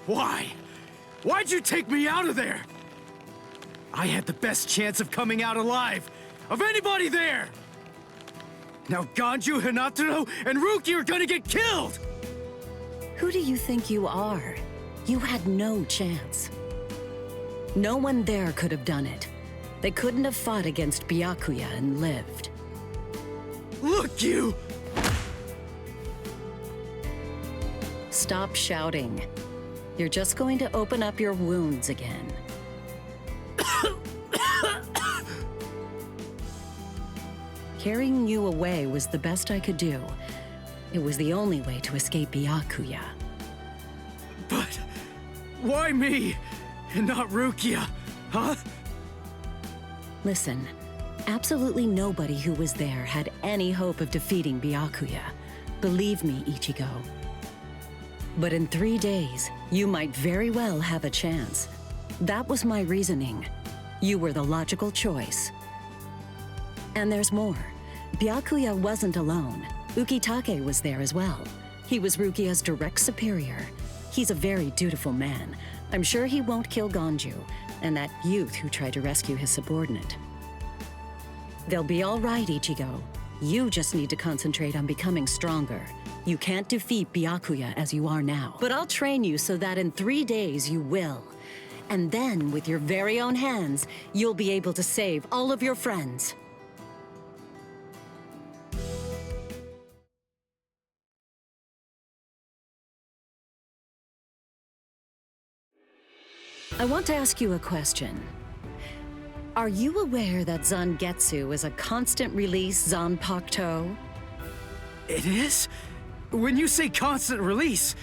Why? Why'd you take me out of there? I had the best chance of coming out alive, of anybody there! Now Ganju, Hinataro, and Ruki are gonna get killed! Who do you think you are? You had no chance. No one there could have done it. They couldn't have fought against Byakuya and lived. Look, you! Stop shouting. You're just going to open up your wounds again. Carrying you away was the best I could do. It was the only way to escape Byakuya. But why me, and not Rukia, huh? Listen, absolutely nobody who was there had any hope of defeating Byakuya. Believe me, Ichigo. But in 3 days, you might very well have a chance. That was my reasoning. You were the logical choice. And there's more. Byakuya wasn't alone. Ukitake was there as well. He was Rukia's direct superior. He's a very dutiful man. I'm sure he won't kill Ganju, and that youth who tried to rescue his subordinate. They'll be all right, Ichigo. You just need to concentrate on becoming stronger. You can't defeat Byakuya as you are now. But I'll train you so that in 3 days you will. And then, with your very own hands, you'll be able to save all of your friends. I want to ask you a question. Are you aware that Zangetsu is a constant release Zanpakuto? It is? When you say constant release,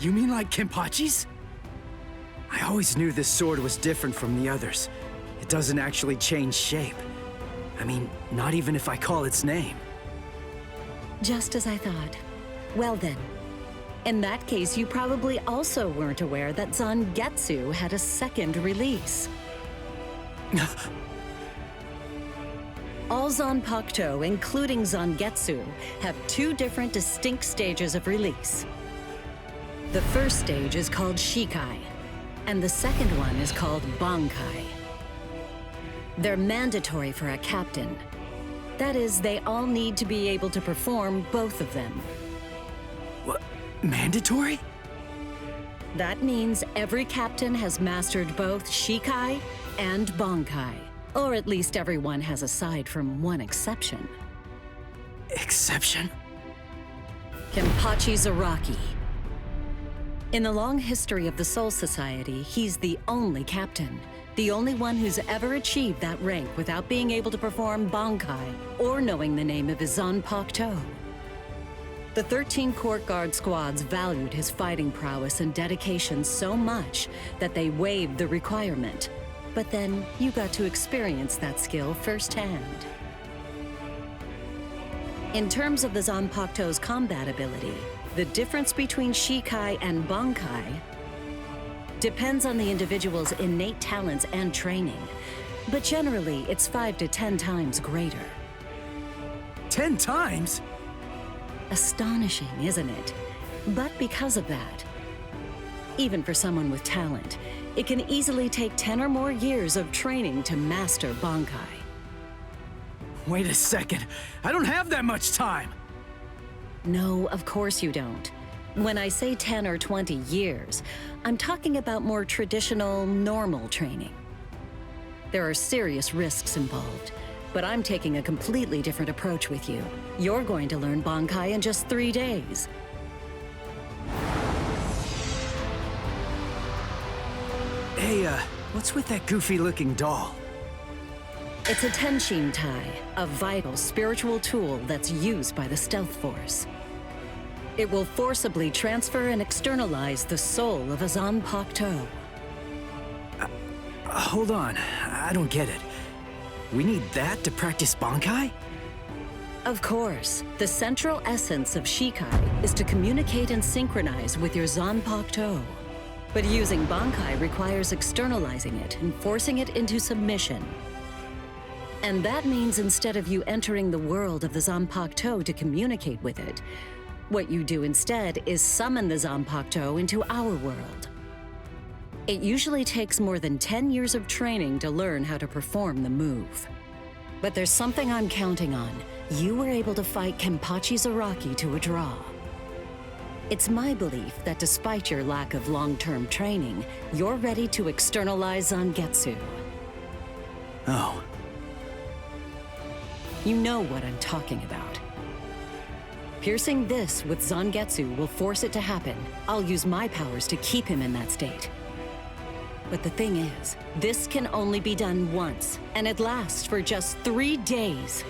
you mean like Kenpachi's? I always knew this sword was different from the others. It doesn't actually change shape. I mean, not even if I call its name. Just as I thought. Well then. In that case, you probably also weren't aware that Zangetsu had a second release. All Zanpakuto, including Zangetsu, have 2 different distinct stages of release. The first stage is called Shikai, and the second one is called Bankai. They're mandatory for a captain. That is, they all need to be able to perform both of them. What? Mandatory? That means every captain has mastered both Shikai and Bankai. Or at least everyone has, aside from one exception. Exception? Kenpachi Zaraki. In the long history of the Soul Society, he's the only captain. The only one who's ever achieved that rank without being able to perform Bankai or knowing the name of his Zanpakuto. The 13 court guard squads valued his fighting prowess and dedication so much that they waived the requirement. But then you got to experience that skill firsthand. In terms of the Zanpakuto's combat ability, the difference between Shikai and Bankai depends on the individual's innate talents and training, but generally it's 5 to 10 times greater. 10 times? Astonishing, isn't it? But because of that, even for someone with talent, it can easily take 10 or more years of training to master Bankai. Wait a second, I don't have that much time! No, of course you don't. When I say 10 or 20 years, I'm talking about more traditional, normal training. There are serious risks involved, but I'm taking a completely different approach with you. You're going to learn Bankai in just 3 days. Hey, what's with that goofy-looking doll? It's a Tenshin Tai, a vital spiritual tool that's used by the Stealth Force. It will forcibly transfer and externalize the soul of a Zanpakuto. Hold on, I don't get it. We need that to practice Bankai? Of course. The central essence of Shikai is to communicate and synchronize with your Zanpakuto. But using Bankai requires externalizing it and forcing it into submission. And that means instead of you entering the world of the Zanpakuto to communicate with it, what you do instead is summon the Zanpakuto into our world. It usually takes more than 10 years of training to learn how to perform the move. But there's something I'm counting on. You were able to fight Kenpachi Zaraki to a draw. It's my belief that despite your lack of long-term training, you're ready to externalize Zangetsu. Oh. You know what I'm talking about. Piercing this with Zangetsu will force it to happen. I'll use my powers to keep him in that state. But the thing is, this can only be done once, and it lasts for just 3 days.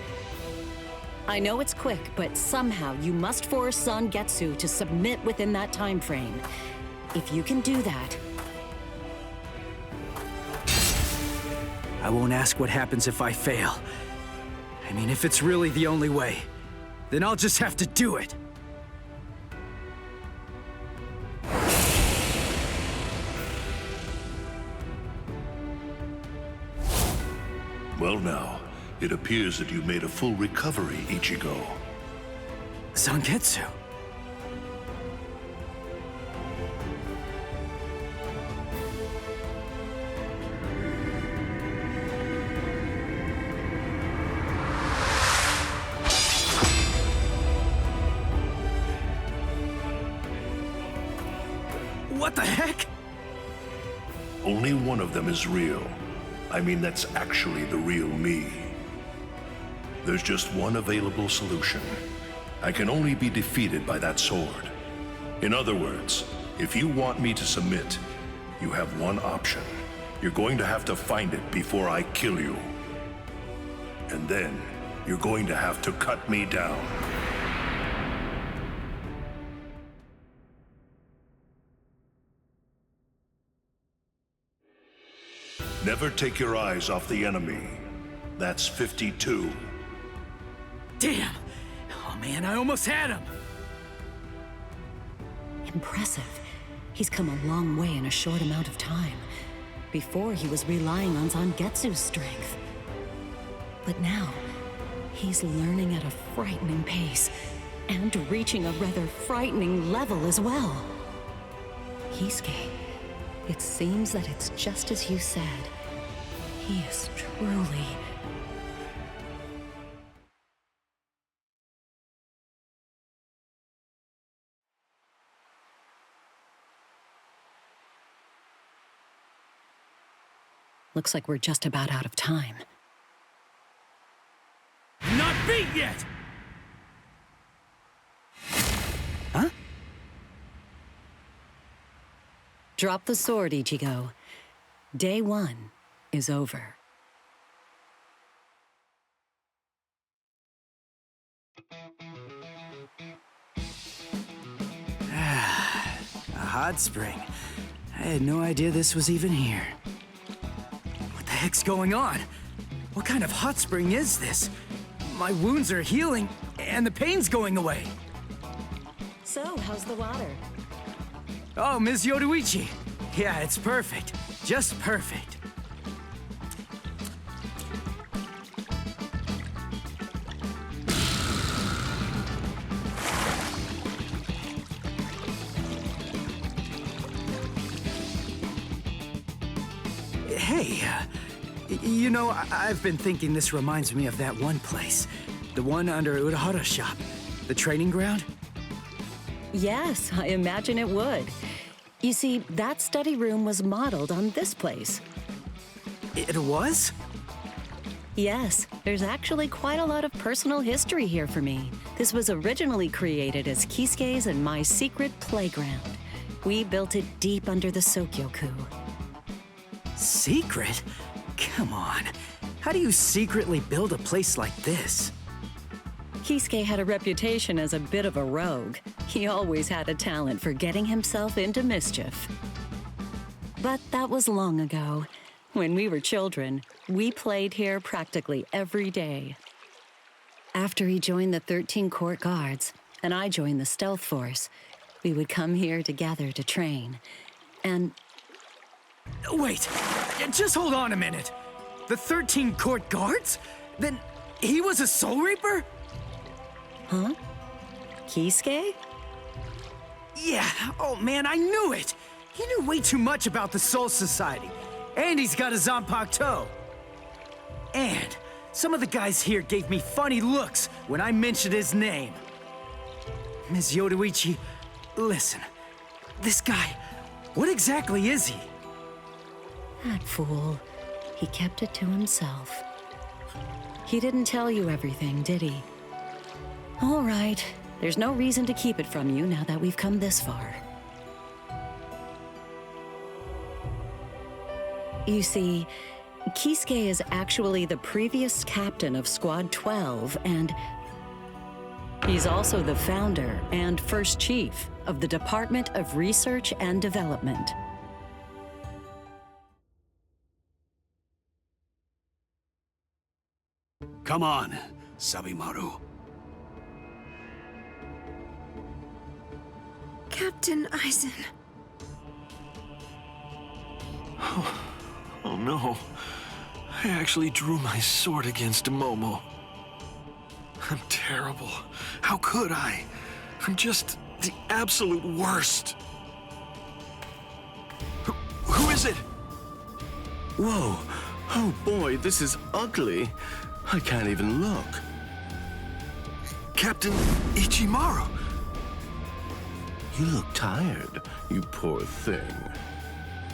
I know it's quick, but somehow you must force Zangetsu to submit within that time frame. If you can do that... I won't ask what happens if I fail. I mean, if it's really the only way, then I'll just have to do it. Well now, it appears that you made a full recovery, Ichigo. Zangetsu. What the heck? Only one of them is real. I mean, that's actually the real me. There's just one available solution. I can only be defeated by that sword. In other words, if you want me to submit, you have one option. You're going to have to find it before I kill you. And then, you're going to have to cut me down. Never take your eyes off the enemy. That's 52. Damn! Oh man, I almost had him! Impressive. He's come a long way in a short amount of time. Before, he was relying on Zangetsu's strength. But now, he's learning at a frightening pace, and reaching a rather frightening level as well. G.Skill, it seems that it's just as you said. He is truly... Looks like we're just about out of time. Not beat yet! Huh? Drop the sword, Ichigo. Day 1 is over. A hot spring. I had no idea this was even here. What the heck's going on? What kind of hot spring is this? My wounds are healing, and the pain's going away. So, how's the water? Oh, Ms. Yoruichi. Yeah, it's perfect. Just perfect. Hey, you know, I've been thinking this reminds me of that one place. The one under Urahara's shop. The training ground? Yes, I imagine it would. You see, that study room was modeled on this place. It was? Yes, there's actually quite a lot of personal history here for me. This was originally created as G.Skill's and my secret playground. We built it deep under the Sokyoku. Secret? Come on. How do you secretly build a place like this? G.Skill had a reputation as a bit of a rogue. He always had a talent for getting himself into mischief. But that was long ago. When we were children, we played here practically every day. After he joined the 13 Court Guards, and I joined the Stealth Force, we would come here together to train. And... Wait, just hold on a minute. The 13 Court Guards? Then he was a Soul Reaper? Huh? G.Skill? Yeah, oh man, I knew it! He knew way too much about the Soul Society. And he's got a Zanpakuto. And some of the guys here gave me funny looks when I mentioned his name. Ms. Yoruichi, listen. This guy, what exactly is he? That fool. He kept it to himself. He didn't tell you everything, did he? All right. There's no reason to keep it from you now that we've come this far. You see, G.Skill is actually the previous captain of Squad 12, and he's also the founder and first chief of the Department of Research and Development. Come on, Sabimaru. Captain Ryzen. Oh no. I actually drew my sword against Momo. I'm terrible. How could I? I'm just the absolute worst. Who is it? Whoa. Oh boy, this is ugly. I can't even look. Captain Ichimaru. You look tired, you poor thing.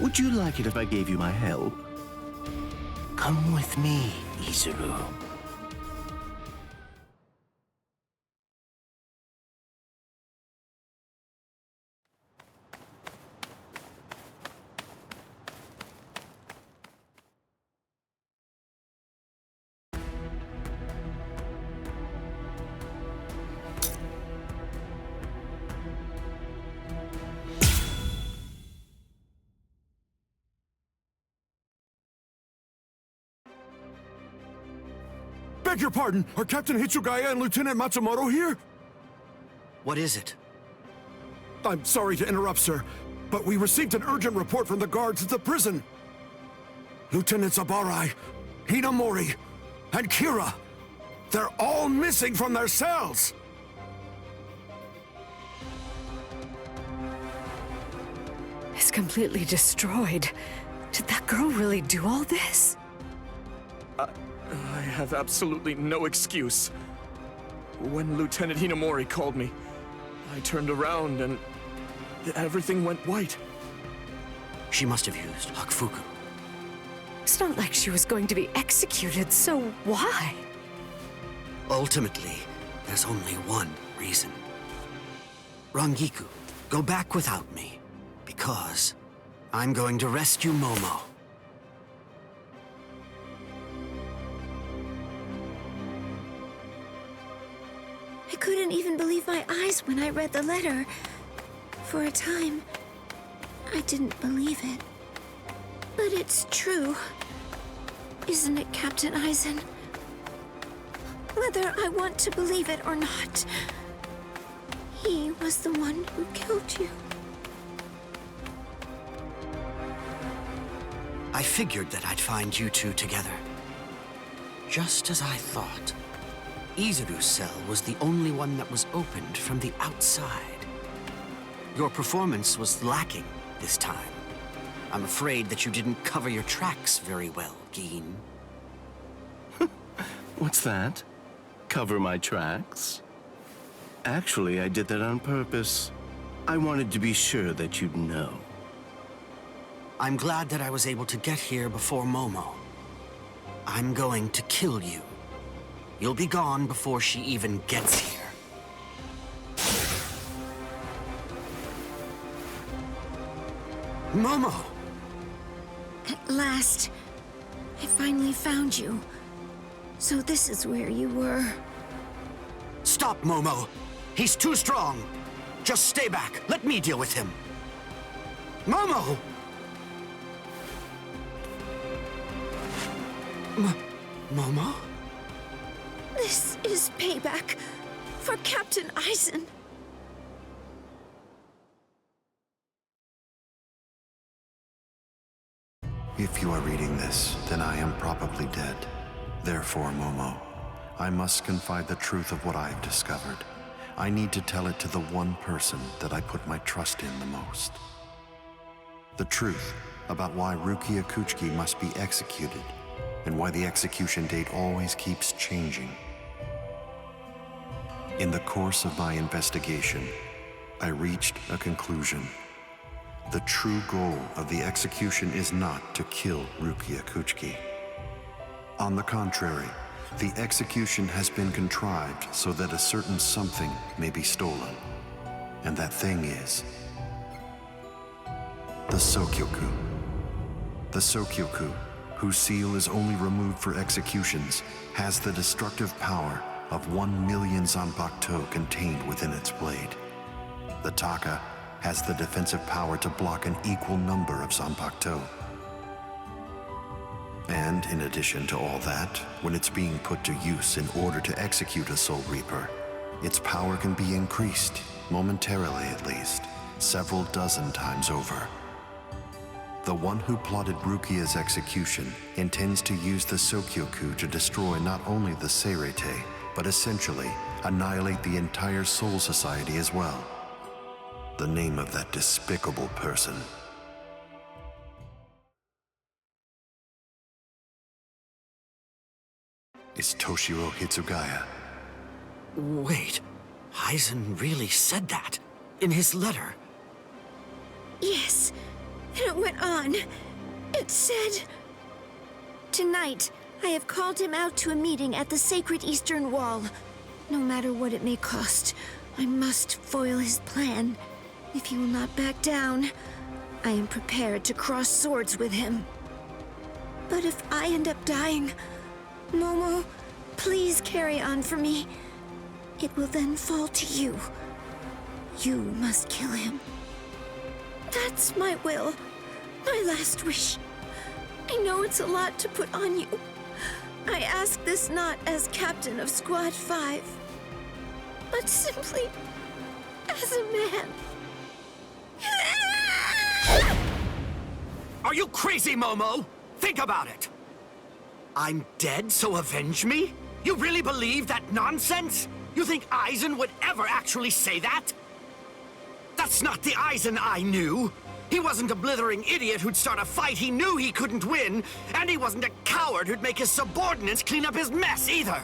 Would you like it if I gave you my help? Come with me, Izuru. Beg your pardon, are Captain Hitsugaya and Lieutenant Matsumoto here? What is it? I'm sorry to interrupt, sir, but we received an urgent report from the guards at the prison. Lieutenant Zabarai, Hinamori, and Kira, they're all missing from their cells! It's completely destroyed. Did that girl really do all this? I have absolutely no excuse. When Lieutenant Hinamori called me, I turned around and everything went white. She must have used Hakufuku. It's not like she was going to be executed, so why? Ultimately, there's only one reason. Rangiku, go back without me, because I'm going to rescue Momo. I couldn't even believe my eyes when I read the letter. For a time, I didn't believe it. But it's true. Isn't it, Captain Ryzen? Whether I want to believe it or not, he was the one who killed you. I figured that I'd find you two together. Just as I thought. Izuru's cell was the only one that was opened from the outside. Your performance was lacking this time. I'm afraid that you didn't cover your tracks very well, Gin. What's that? Cover my tracks? Actually, I did that on purpose. I wanted to be sure that you'd know. I'm glad that I was able to get here before Momo. I'm going to kill you. You'll be gone before she even gets here. Momo! At last, I finally found you. So this is where you were. Stop, Momo! He's too strong! Just stay back. Let me deal with him. Momo! Momo? This is payback for Captain Ryzen. If you are reading this, then I am probably dead. Therefore, Momo, I must confide the truth of what I have discovered. I need to tell it to the one person that I put my trust in the most. The truth about why Rukia Kuchiki must be executed, and why the execution date always keeps changing. In the course of my investigation, I reached a conclusion. The true goal of the execution is not to kill Rukia Kuchiki. On the contrary, the execution has been contrived so that a certain something may be stolen. And that thing is the Sokyoku. The Sokyoku, whose seal is only removed for executions, has the destructive power of 1 million Zanpakuto contained within its blade. The Taka has the defensive power to block an equal number of Zanpakuto. And in addition to all that, when it's being put to use in order to execute a Soul Reaper, its power can be increased, momentarily at least, several dozen times over. The one who plotted Rukia's execution intends to use the Sokyoku to destroy not only the Seirete, but essentially annihilate the entire Soul Society as well. The name of that despicable person is Toshiro Hitsugaya. Wait, Ryzen really said that in his letter? Yes, and it went on. It said, "Tonight, I have called him out to a meeting at the sacred Eastern Wall. No matter what it may cost, I must foil his plan. If he will not back down, I am prepared to cross swords with him. But if I end up dying, Momo, please carry on for me. It will then fall to you. You must kill him. That's my will, my last wish. I know it's a lot to put on you. I ask this not as captain of Squad 5, but simply as a man." Are you crazy, Momo? Think about it. I'm dead, so avenge me? You really believe that nonsense? You think Aizen would ever actually say that? That's not the Aizen I knew. He wasn't a blithering idiot who'd start a fight he knew he couldn't win, and he wasn't a coward who'd make his subordinates clean up his mess either.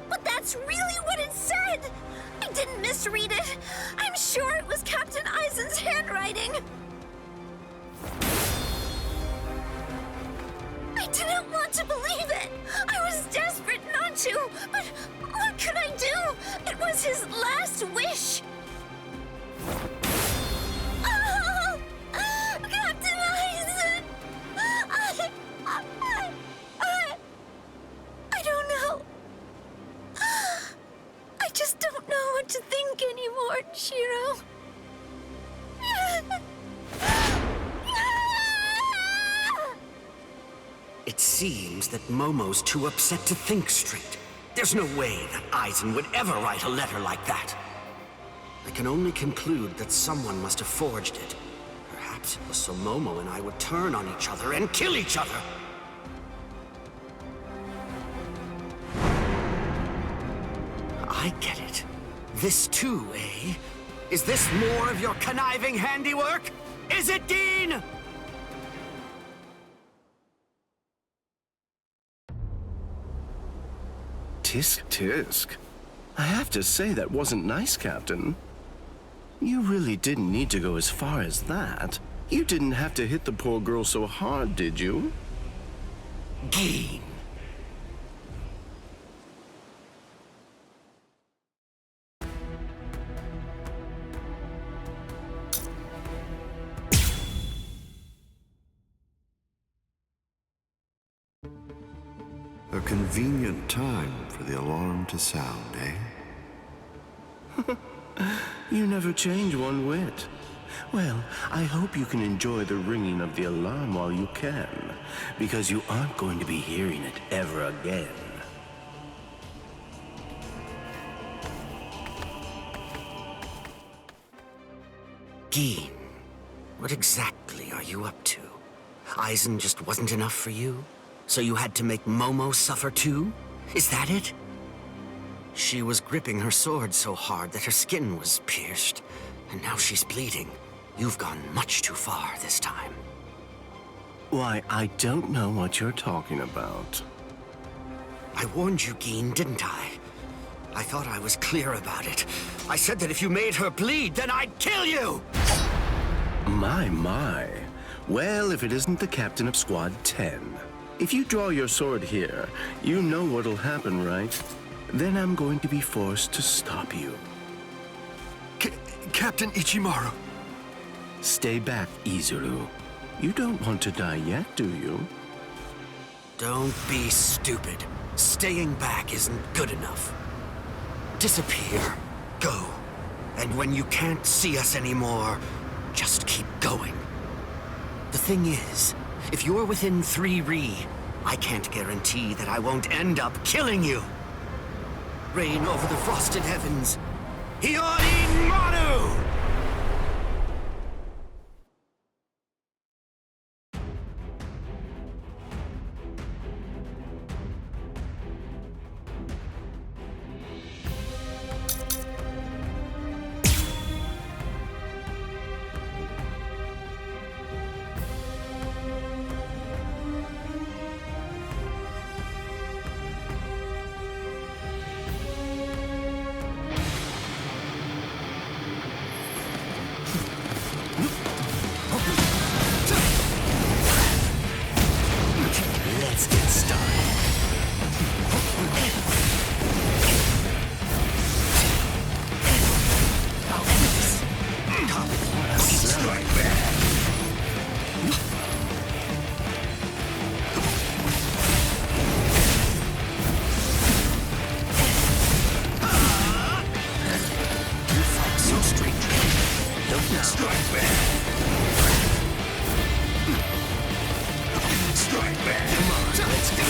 But that's really what it said! I didn't misread it. I'm sure it was Captain Aizen's handwriting. I didn't want to believe it. I was desperate not to, but what could I do? It was his last wish. Oh, Captain Aizen! I don't know. I just don't know what to think anymore, Shiro. It seems that Momo's too upset to think straight. There's no way that Aizen would ever write a letter like that. I can only conclude that someone must have forged it. Perhaps it was so Momo and I would turn on each other and kill each other. I get it. This too, eh? Is this more of your conniving handiwork? Is it, Dean? Tisk tisk. I have to say that wasn't nice, Captain. You really didn't need to go as far as that. You didn't have to hit the poor girl so hard, did you? Dean. A convenient time for the alarm to sound, eh? You never change one whit. Well, I hope you can enjoy the ringing of the alarm while you can, because you aren't going to be hearing it ever again. Dean, what exactly are you up to? Aizen just wasn't enough for you? So you had to make Momo suffer too? Is that it? She was gripping her sword so hard that her skin was pierced, and now she's bleeding. You've gone much too far this time. Why, I don't know what you're talking about. I warned you, Geen, didn't I? I thought I was clear about it. I said that if you made her bleed, then I'd kill you! My. Well, if it isn't the captain of Squad 10. If you draw your sword here, you know what'll happen, right? Then I'm going to be forced to stop you. Captain Ichimaru. Stay back, Izuru. You don't want to die yet, do you? Don't be stupid. Staying back isn't good enough. Disappear. Go. And when you can't see us anymore, just keep going. The thing is, if you're within 3 Ri, I can't guarantee that I won't end up killing you. Reign over the frosted heavens. Hiyori Maru! Let's get started. Strike back. You fight so strangely. Don't now. Strike back. Strike back. Come on, let's go.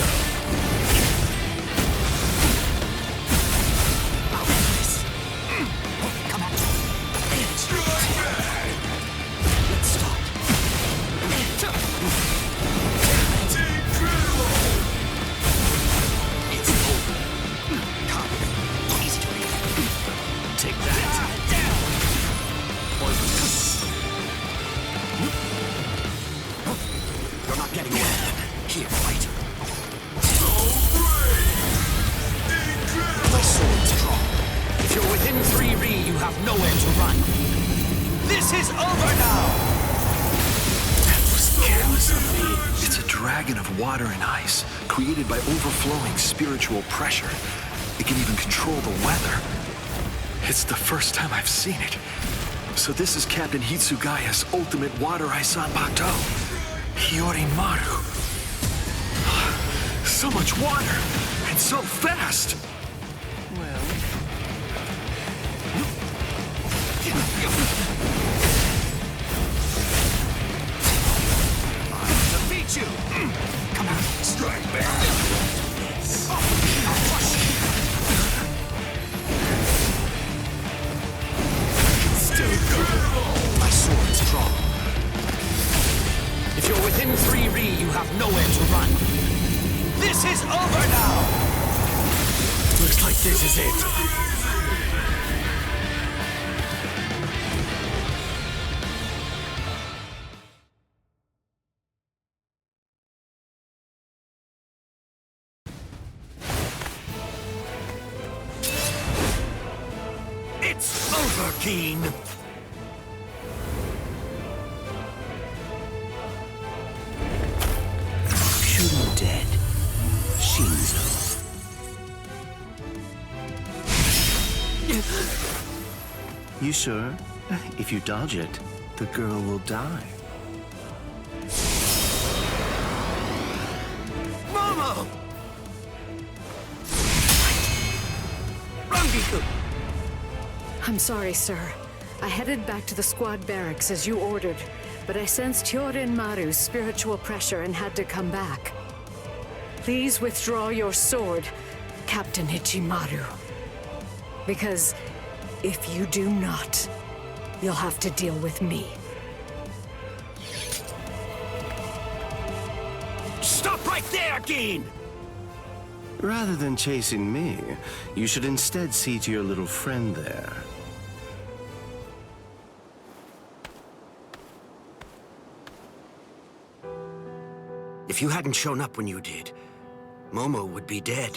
Come on. Strike back. Let's start. Incredible. It's over. Come. Easy to read. Take that. Down. You're not getting away. Here, fight. So brave! Incredible! My sword's drawn. If you're within 3 Ri, you have nowhere to run. This is over now! That was careless of me. It's a dragon of water and ice, created by overflowing spiritual pressure. It can even control the weather. It's the first time I've seen it. So this is Captain Hitsugaya's ultimate water ice Zanpakuto. Hiyori Maru. So much water, and so fast! I'll defeat you! Come on, strike back! I'll crush you! Still good. My sword's drawn. If you're within 3 Ri, you have nowhere to run. This is over now! Looks like this is it. It's over, Geen! Shoot him dead. Shinzo. You sure? If you dodge it, the girl will die. Momo! Rangiku! I'm sorry, sir. I headed back to the squad barracks as you ordered, but I sensed Hyorin Maru's spiritual pressure and had to come back. Please withdraw your sword, Captain Ichimaru. Because if you do not, you'll have to deal with me. Stop right there, Geen! Rather than chasing me, you should instead see to your little friend there. If you hadn't shown up when you did, Momo would be dead.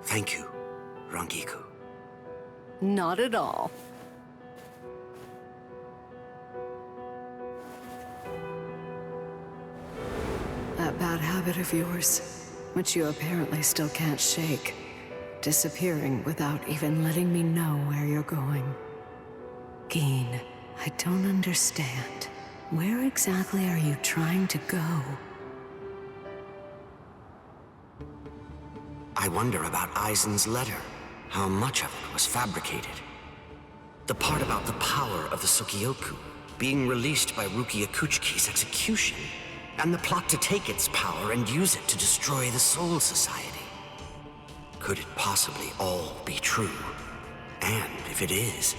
Thank you, Rangiku. Not at all. That bad habit of yours, which you apparently still can't shake. Disappearing without even letting me know where you're going. Geen, I don't understand. Where exactly are you trying to go? I wonder about Aizen's letter. How much of it was fabricated? The part about the power of the Sukioku being released by Rukia Kuchiki's execution, and the plot to take its power and use it to destroy the Soul Society. Could it possibly all be true? And if it is,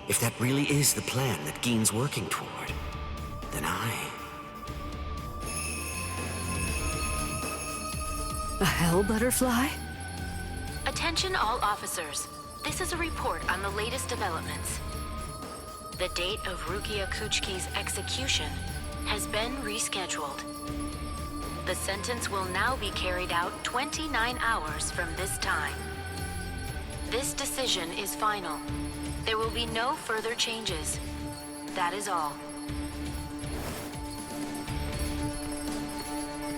if that really is the plan that Geen's working toward, then A hell butterfly? Attention all officers. This is a report on the latest developments. The date of Rukia Kuchiki's execution has been rescheduled. The sentence will now be carried out 29 hours from this time. This decision is final. There will be no further changes. That is all.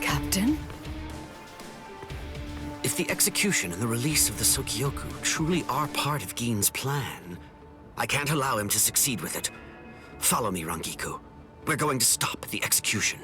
Captain? if the execution and the release of the Sukioku truly are part of Geen's plan, I can't allow him to succeed with it. Follow me, Rangiku. We're going to stop the execution.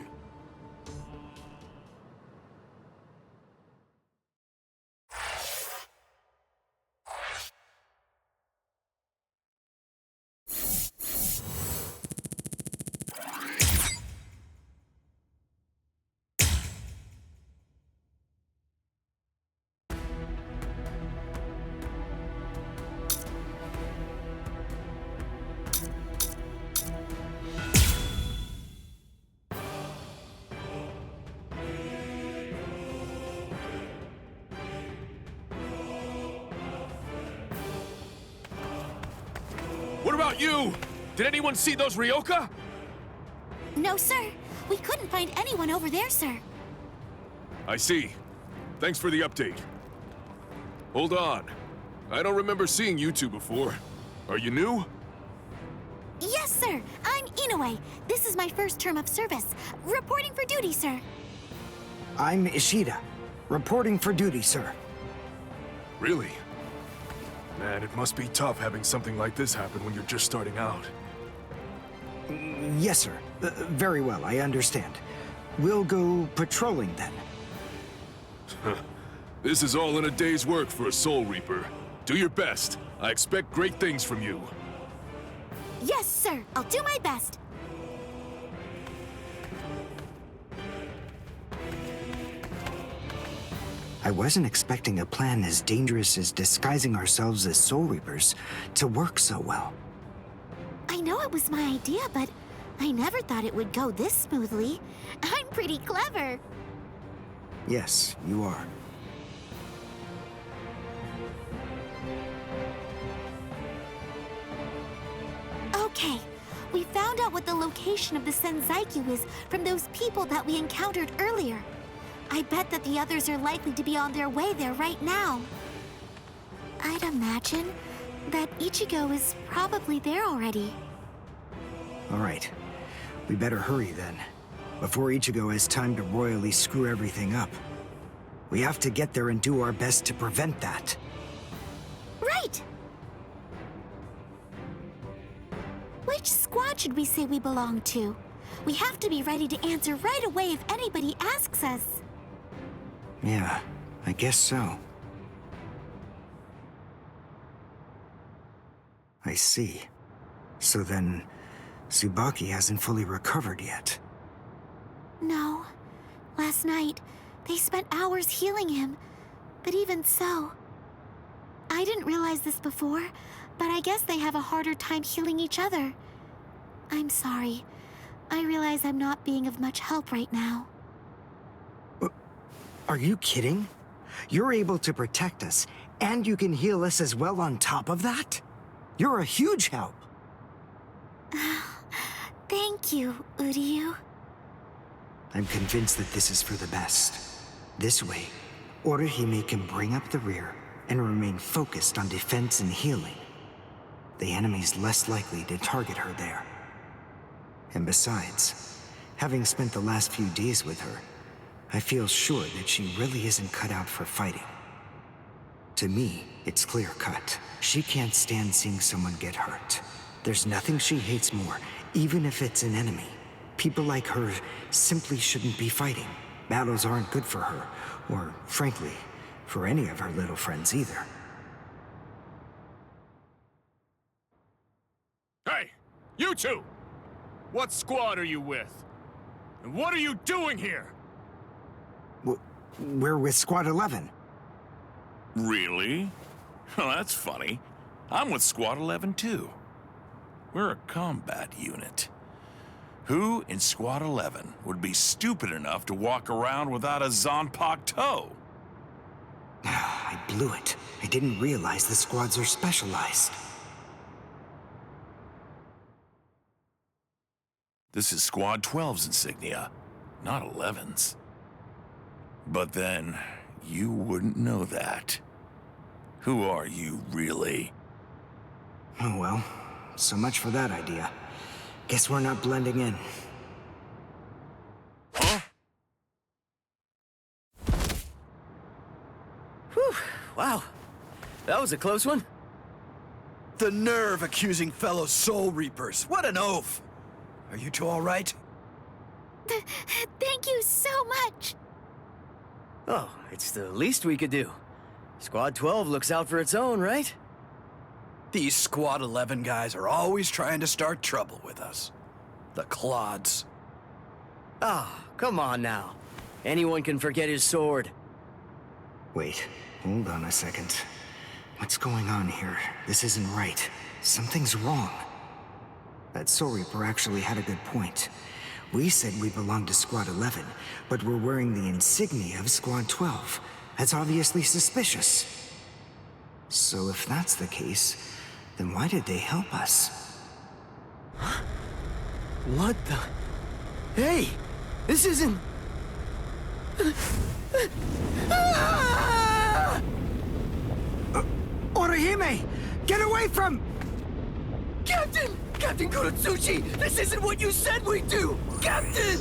What about you? Did anyone see those Ryoka? No, sir. We couldn't find anyone over there, sir. I see. Thanks for the update. Hold on. I don't remember seeing you two before. Are you new? Yes, sir. I'm Inoue. This is my first term of service. Reporting for duty, sir. I'm Ishida. Reporting for duty, sir. Really? Man, it must be tough having something like this happen when you're just starting out. Yes, sir. Very well, I understand. We'll go patrolling then. This is all in a day's work for a Soul Reaper. Do your best. I expect great things from you. Yes, sir. I'll do my best. I wasn't expecting a plan as dangerous as disguising ourselves as Soul Reapers to work so well. I know it was my idea, but I never thought it would go this smoothly. I'm pretty clever. Yes, you are. Okay, we found out what the location of the Senzaikyu is from those people that we encountered earlier. I bet that the others are likely to be on their way there right now. I'd imagine that Ichigo is probably there already. All right. We better hurry then, before Ichigo has time to royally screw everything up. We have to get there and do our best to prevent that. Right! Which squad should we say we belong to? We have to be ready to answer right away if anybody asks us. Yeah, I guess so. I see. So then, Tsubaki hasn't fully recovered yet. No. Last night, they spent hours healing him. But even so... I didn't realize this before, but I guess they have a harder time healing each other. I'm sorry. I realize I'm not being of much help right now. Are you kidding? You're able to protect us, and you can heal us as well on top of that? You're a huge help. Thank you, Uryu. I'm convinced that this is for the best. This way, Orihime can bring up the rear and remain focused on defense and healing. The enemy's less likely to target her there. And besides, having spent the last few days with her, I feel sure that she really isn't cut out for fighting. To me, it's clear-cut. She can't stand seeing someone get hurt. There's nothing she hates more, even if it's an enemy. People like her simply shouldn't be fighting. Battles aren't good for her, or, frankly, for any of her little friends either. Hey, you two! What squad are you with? And what are you doing here? We're with Squad 11. Really? Well, that's funny. I'm with Squad 11 too. We're a combat unit. Who in Squad 11 would be stupid enough to walk around without a Zonpak toe? I blew it. I didn't realize the squads are specialized. This is Squad 12's insignia, not 11's. But then, you wouldn't know that. Who are you, really? Oh well, so much for that idea. Guess we're not blending in. Huh? Whew, wow. That was a close one. The nerve accusing fellow Soul Reapers. What an oaf! Are you two all right? Thank you so much! Oh, it's the least we could do. Squad 12 looks out for its own, right? These Squad 11 guys are always trying to start trouble with us. The clods. Ah, come on now. Anyone can forget his sword. Wait, hold on a second. What's going on here? This isn't right. Something's wrong. That Soul Reaper actually had a good point. We said we belonged to Squad 11, but we're wearing the insignia of Squad 12. That's obviously suspicious. So if that's the case, then why did they help us? What the? Hey! This isn't... Orihime! Get away from... Captain! Captain Kurotsuchi! This isn't what you said we'd do! Captain!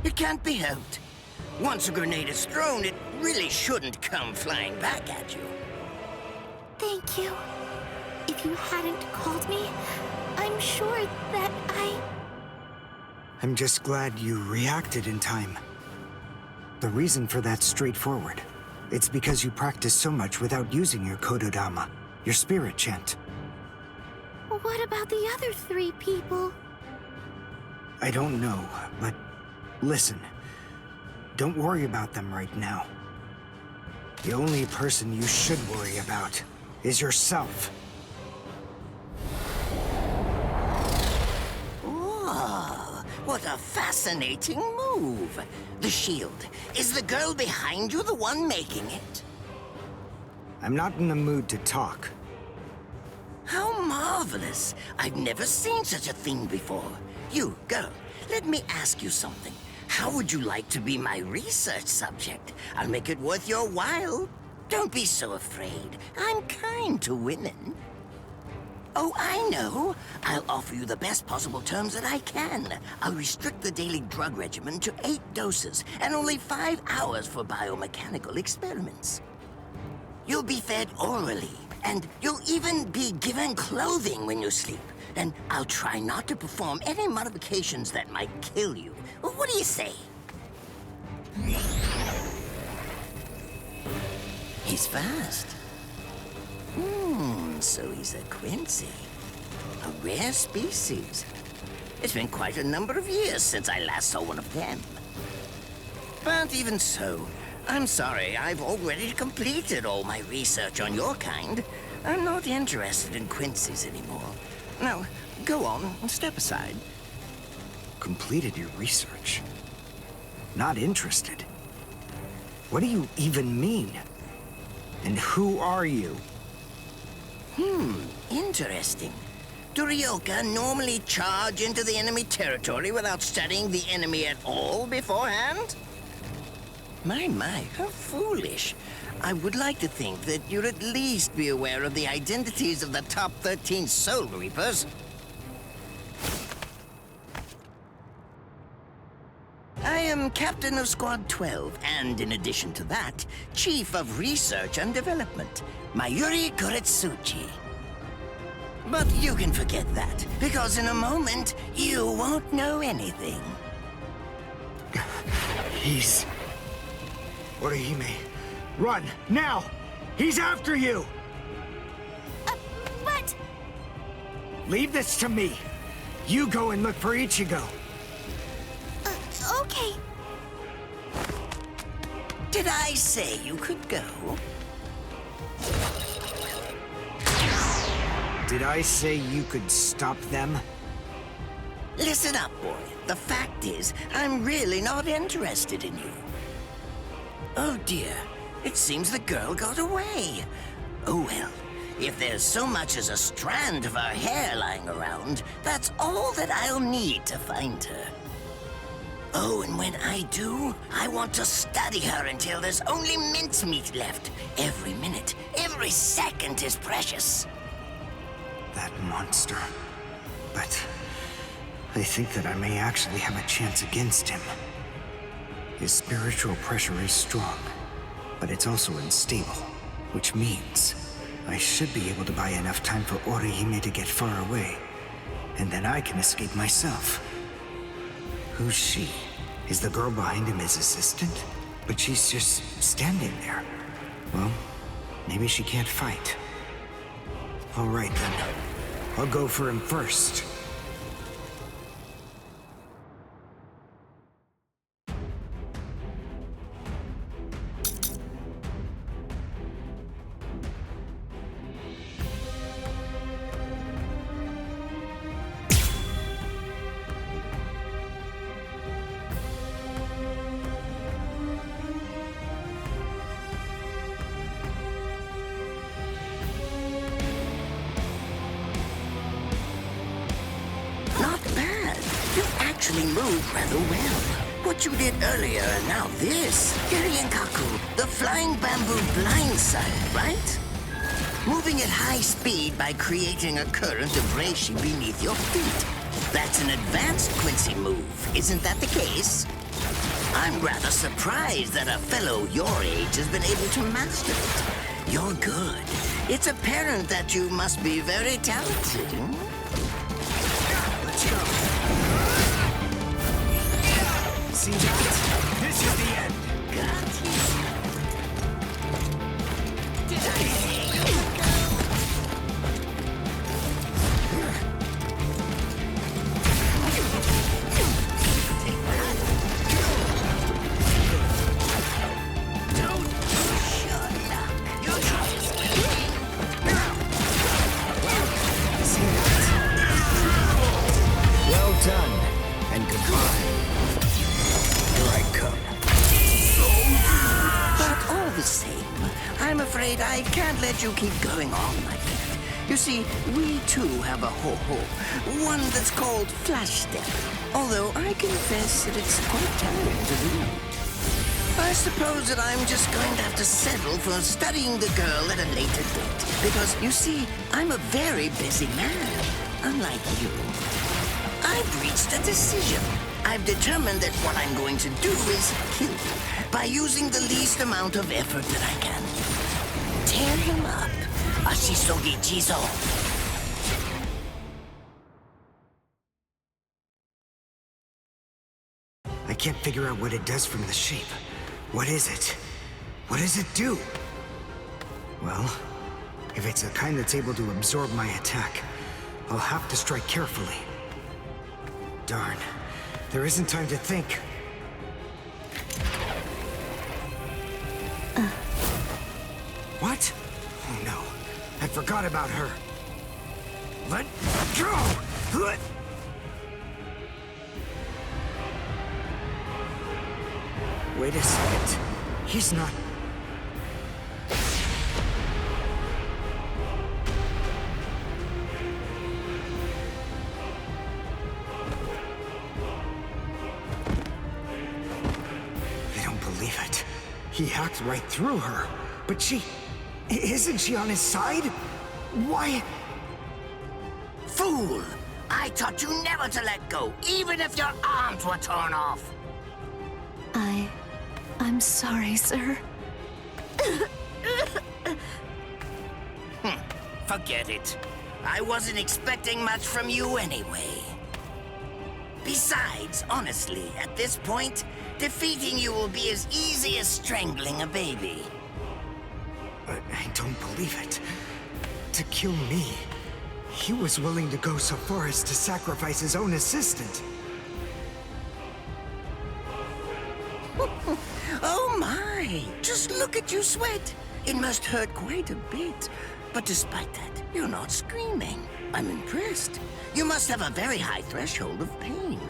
It can't be helped. Once a grenade is thrown, it really shouldn't come flying back at you. Thank you. If you hadn't called me, I'm sure that I'm just glad you reacted in time. The reason for that's straightforward. It's because you practice so much without using your Kododama, your spirit chant. What about the other 3 people? I don't know, but listen. Don't worry about them right now. The only person you should worry about is yourself. Oh, what a fascinating move. The shield. Is the girl behind you the one making it? I'm not in the mood to talk. How marvelous. I've never seen such a thing before. You, girl, let me ask you something. How would you like to be my research subject? I'll make it worth your while. Don't be so afraid. I'm kind to women. Oh, I know. I'll offer you the best possible terms that I can. I'll restrict the daily drug regimen to 8 doses and only 5 hours for biomechanical experiments. You'll be fed orally, and you'll even be given clothing when you sleep. And I'll try not to perform any modifications that might kill you. What do you say? He's fast. So he's a Quincy. A rare species. It's been quite a number of years since I last saw one of them. But even so, I'm sorry, I've already completed all my research on your kind. I'm not interested in Quincy's anymore. Now, go on, step aside. Completed your research? Not interested? What do you even mean? And who are you? Interesting. Do Ryoka normally charge into the enemy territory without studying the enemy at all beforehand? My, how foolish. I would like to think that you'd at least be aware of the identities of the top 13 Soul Reapers. I am Captain of Squad 12, and in addition to that, Chief of Research and Development, Mayuri Kuretsuchi. But you can forget that, because in a moment, you won't know anything. He's... Orihime, run, now! He's after you! But... Leave this to me. You go and look for Ichigo. Okay. Did I say you could go? Did I say you could stop them? Listen up, boy. The fact is, I'm really not interested in you. Oh dear, it seems the girl got away. Oh well, if there's so much as a strand of her hair lying around, that's all that I'll need to find her. Oh, and when I do, I want to study her until there's only mincemeat left. Every minute, every second is precious. That monster. But I think that I may actually have a chance against him. His spiritual pressure is strong, but it's also unstable, which means I should be able to buy enough time for Orihime to get far away, and then I can escape myself. Who's she? Is the girl behind him his assistant? But she's just standing there. Well, maybe she can't fight. All right then. I'll go for him first. Moved rather well. What you did earlier and now this. Kaku, the flying bamboo blindside, right? Moving at high speed by creating a current of reishi beneath your feet. That's an advanced Quincy move, isn't that the case? I'm rather surprised that a fellow your age has been able to master it. You're good. It's apparent that you must be very talented. Let's go. See that? This is the end. Got you. Did I say you could go? Take that. Don't push your luck. You're just waiting. See that? Well done, and goodbye. I come. But all the same, I'm afraid I can't let you keep going on like that. You see, we too have a ho-ho, one that's called Flash Step, although I confess that it's quite tiring to do. I suppose that I'm just going to have to settle for studying the girl at a later date, because, you see, I'm a very busy man, unlike you. I've reached a decision. I've determined that what I'm going to do is kill him by using the least amount of effort that I can. Tear him up. Ashisogi Jizo. I can't figure out what it does from the shape. What is it? What does it do? Well, if it's the kind that's able to absorb my attack, I'll have to strike carefully. Darn. There isn't time to think. What? Oh no. I forgot about her. Let go! Wait a second. He's not... He hacked right through her, but isn't she on his side? Why? Fool! I taught you never to let go, even if your arms were torn off. I'm sorry, sir. Forget it. I wasn't expecting much from you anyway. Besides, honestly, at this point, defeating you will be as easy as strangling a baby. I don't believe it. To kill me, he was willing to go so far as to sacrifice his own assistant. Oh my! Just look at you sweat! It must hurt quite a bit. But despite that, you're not screaming. I'm impressed. You must have a very high threshold of pain.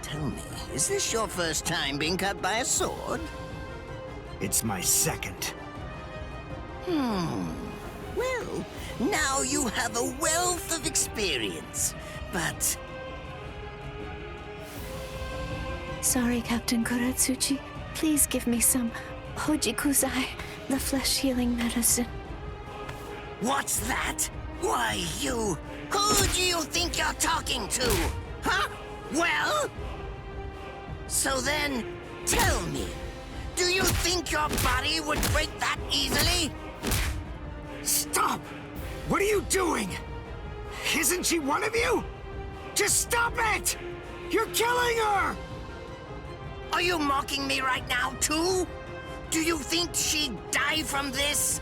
Tell me, is this your first time being cut by a sword? It's my second. Well, now you have a wealth of experience, but... Sorry, Captain Kuratsuchi. Please give me some Hojikuzai, the flesh-healing medicine. What's that? Why, you... Who do you think you're talking to? Huh? Well? So then, tell me, do you think your body would break that easily? Stop! What are you doing? Isn't she one of you? Just stop it! You're killing her! Are you mocking me right now, too? Do you think she'd die from this?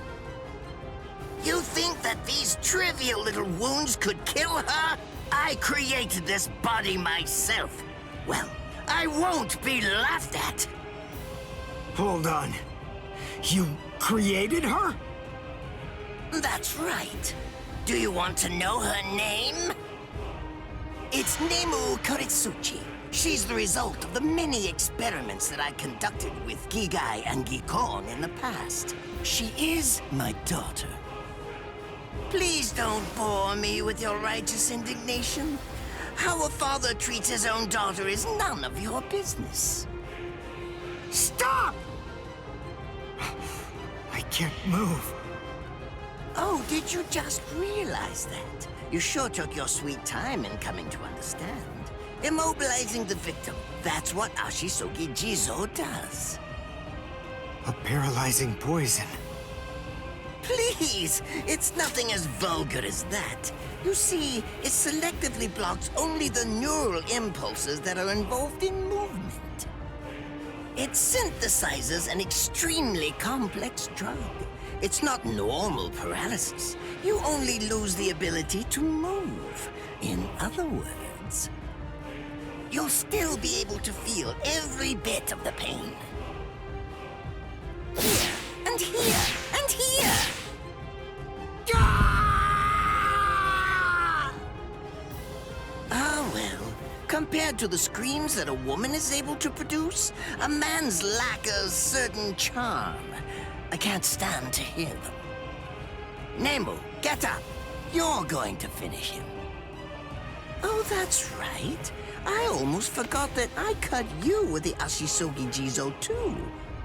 You think that these trivial little wounds could kill her? I created this body myself. Well, I won't be laughed at. Hold on. You created her? That's right. Do you want to know her name? It's Nemu Kuritsuchi. She's the result of the many experiments that I conducted with Gigai and Gikon in the past. She is my daughter. Please don't bore me with your righteous indignation. How a father treats his own daughter is none of your business. Stop! I can't move. Oh, did you just realize that? You sure took your sweet time in coming to understand. Immobilizing the victim, that's what Ashisogi Jizo does. A paralyzing poison. Please, it's nothing as vulgar as that. You see, it selectively blocks only the neural impulses that are involved in movement. It synthesizes an extremely complex drug. It's not normal paralysis. You only lose the ability to move. In other words, you'll still be able to feel every bit of the pain. Here, and here, and here! Ah, well, compared to the screams that a woman is able to produce, a man's lack a certain charm. I can't stand to hear them. Nemu, get up. You're going to finish him. Oh, that's right. I almost forgot that I cut you with the Ashisogi Jizo too.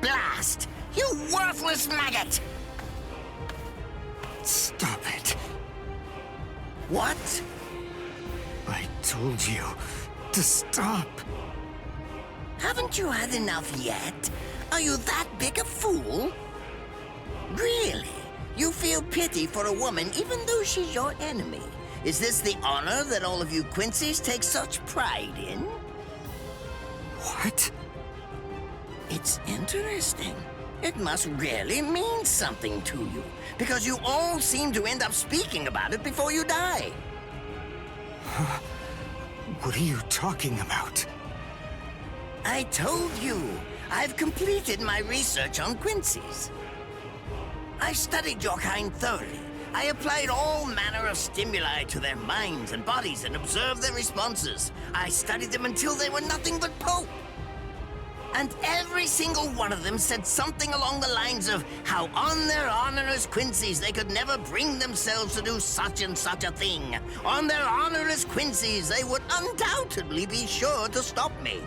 Blast! You worthless maggot! Stop it. What? I told you to stop. Haven't you had enough yet? Are you that big a fool? Really? You feel pity for a woman even though she's your enemy? Is this the honor that all of you Quincy's take such pride in? What? It's interesting. It must really mean something to you, because you all seem to end up speaking about it before you die. What are you talking about? I told you, I've completed my research on Quincy's. I studied your kind thoroughly. I applied all manner of stimuli to their minds and bodies and observed their responses. I studied them until they were nothing but pulp. And every single one of them said something along the lines of how on their honor as Quincy's they could never bring themselves to do such and such a thing. On their honor as Quincy's they would undoubtedly be sure to stop me.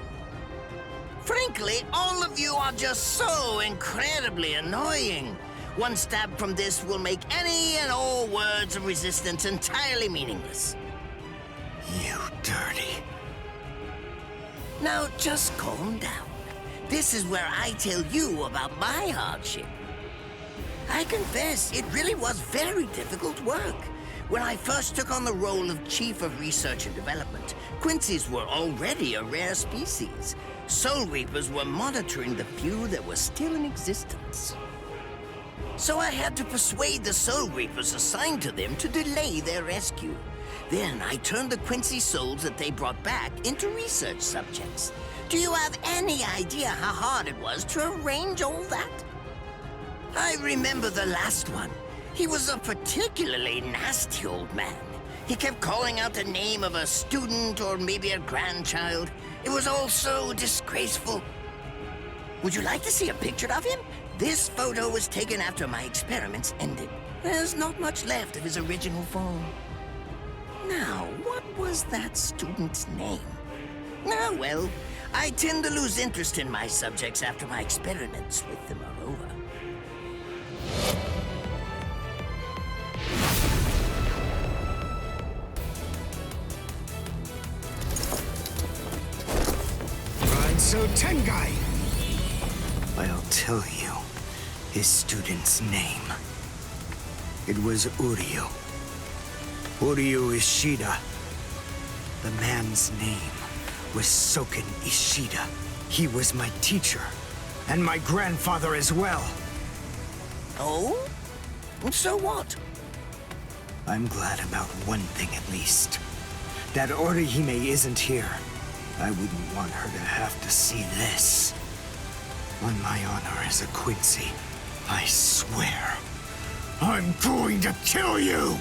Frankly, all of you are just so incredibly annoying. One stab from this will make any and all words of resistance entirely meaningless. You dirty. Now, just calm down. This is where I tell you about my hardship. I confess, it really was very difficult work. When I first took on the role of Chief of Research and Development, Quincy's were already a rare species. Soul Reapers were monitoring the few that were still in existence. So I had to persuade the Soul Reapers assigned to them to delay their rescue. Then I turned the Quincy souls that they brought back into research subjects. Do you have any idea how hard it was to arrange all that? I remember the last one. He was a particularly nasty old man. He kept calling out the name of a student or maybe a grandchild. It was all so disgraceful. Would you like to see a picture of him? This photo was taken after my experiments ended. There's not much left of his original form. Now, what was that student's name? Ah, well, I tend to lose interest in my subjects after my experiments with them are over. So Tengai! I'll tell you his student's name. It was Uryu. Uryu Ishida. The man's name was Soken Ishida. He was my teacher, and my grandfather as well. Oh? So what? I'm glad about one thing at least. That Orihime isn't here. I wouldn't want her to have to see this. On my honor as a Quincy, I swear, I'm going to kill you!